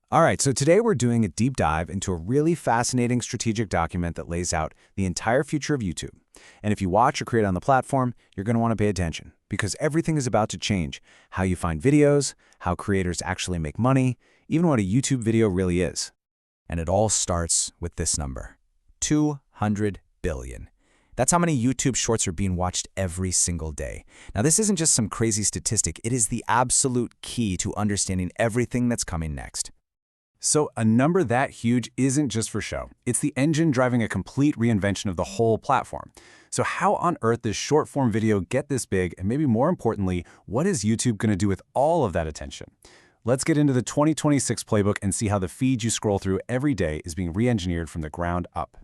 All right, so today we're doing a deep dive into a really fascinating strategic document that lays out the entire future of YouTube. And if you watch or create on the platform, you're going to want to pay attention because everything is about to change. How you find videos, how creators actually make money, even what a YouTube video really is. And it all starts with this number, 200 billion. That's how many YouTube Shorts are being watched every single day. Now, this isn't just some crazy statistic. It is the absolute key to understanding everything that's coming next. So a number that huge isn't just for show. It's the engine driving a complete reinvention of the whole platform. So how on earth does short-form video get this big? And maybe more importantly, what is YouTube going to do with all of that attention? Let's get into the 2026 playbook and see how the feed you scroll through every day is being re-engineered from the ground up.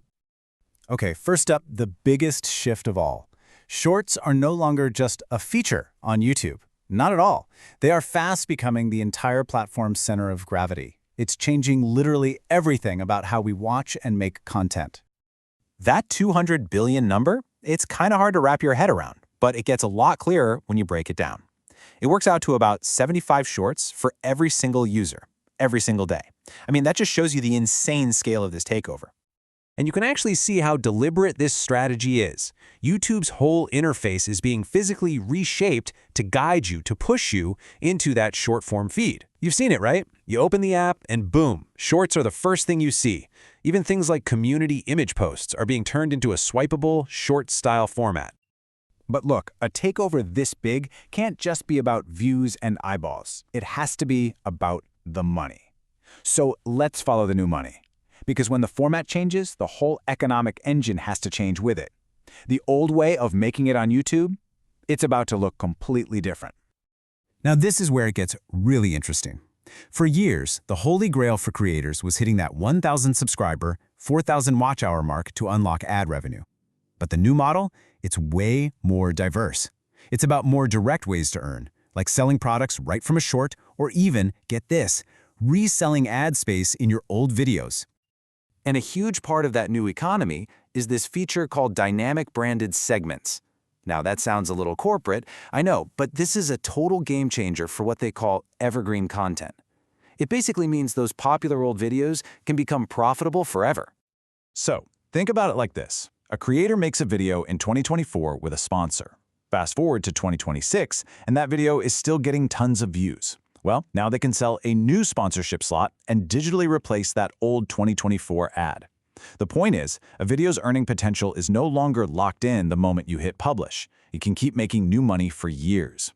Okay, first up, the biggest shift of all. Shorts are no longer just a feature on YouTube. Not at all. They are fast becoming the entire platform's center of gravity. It's changing literally everything about how we watch and make content. That 200 billion number, it's kind of hard to wrap your head around, but it gets a lot clearer when you break it down. It works out to about 75 shorts for every single user, every single day. I mean, that just shows you the insane scale of this takeover. And you can actually see how deliberate this strategy is. YouTube's whole interface is being physically reshaped to guide you, to push you into that short-form feed. You've seen it, right? You open the app and boom, shorts are the first thing you see. Even things like community image posts are being turned into a swipeable, short-style format. But look, a takeover this big can't just be about views and eyeballs. It has to be about the money. So let's follow the new money. Because when the format changes, the whole economic engine has to change with it. The old way of making it on YouTube, it's about to look completely different. Now this is where it gets really interesting. For years, the holy grail for creators was hitting that 1,000 subscriber, 4,000 watch hour mark to unlock ad revenue. But the new model, it's way more diverse. It's about more direct ways to earn, like selling products right from a short, or even, get this, reselling ad space in your old videos. And a huge part of that new economy is this feature called dynamic branded segments. Now that sounds a little corporate, I know, but this is a total game changer for what they call evergreen content. It basically means those popular old videos can become profitable forever. So think about it like this. A creator makes a video in 2024 with a sponsor. Fast forward to 2026, and that video is still getting tons of views. Well, now they can sell a new sponsorship slot and digitally replace that old 2024 ad. The point is, a video's earning potential is no longer locked in the moment you hit publish. You can keep making new money for years.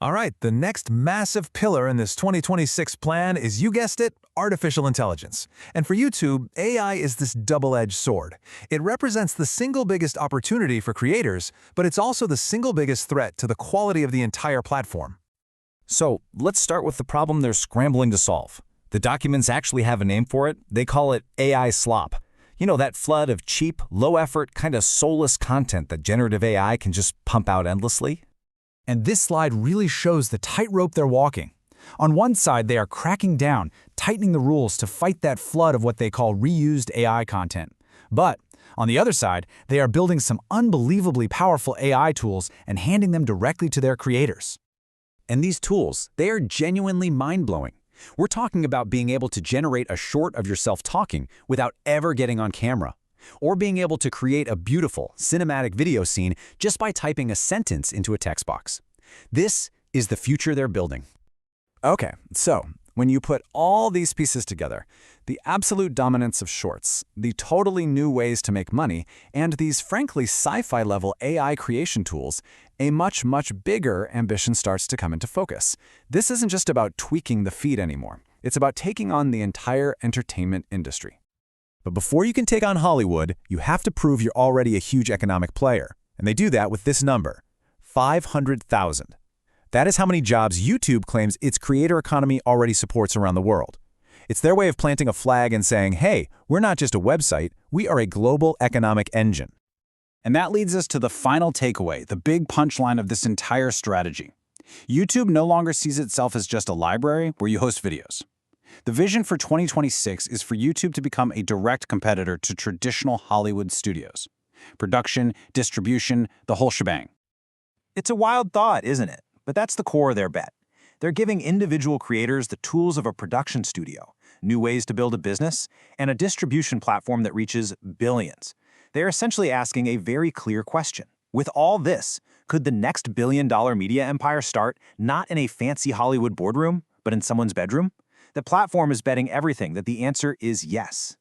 All right, the next massive pillar in this 2026 plan is, you guessed it, artificial intelligence. And for YouTube, AI is this double-edged sword. It represents the single biggest opportunity for creators, but it's also the single biggest threat to the quality of the entire platform. So let's start with the problem they're scrambling to solve. The documents actually have a name for it. They call it AI slop. You know, that flood of cheap, low-effort, kind of soulless content that generative AI can just pump out endlessly. And this slide really shows the tightrope they're walking. On one side, they are cracking down, tightening the rules to fight that flood of what they call reused AI content. But on the other side, they are building some unbelievably powerful AI tools and handing them directly to their creators. And these tools, they are genuinely mind-blowing. We're talking about being able to generate a short of yourself talking without ever getting on camera, or being able to create a beautiful, cinematic video scene just by typing a sentence into a text box. This is the future they're building. Okay, so when you put all these pieces together, the absolute dominance of shorts, the totally new ways to make money, and these frankly sci-fi level AI creation tools, a much, much bigger ambition starts to come into focus. This isn't just about tweaking the feed anymore. It's about taking on the entire entertainment industry. But before you can take on Hollywood, you have to prove you're already a huge economic player. And they do that with this number, 500,000. That is how many jobs YouTube claims its creator economy already supports around the world. It's their way of planting a flag and saying, hey, we're not just a website, we are a global economic engine. And that leads us to the final takeaway, the big punchline of this entire strategy. YouTube no longer sees itself as just a library where you host videos. The vision for 2026 is for YouTube to become a direct competitor to traditional Hollywood studios. Production, distribution, the whole shebang. It's a wild thought, isn't it? But that's the core of their bet. They're giving individual creators the tools of a production studio, new ways to build a business, and a distribution platform that reaches billions. They're essentially asking a very clear question. With all this, could the next billion-dollar media empire start not in a fancy Hollywood boardroom, but in someone's bedroom? The platform is betting everything that the answer is yes.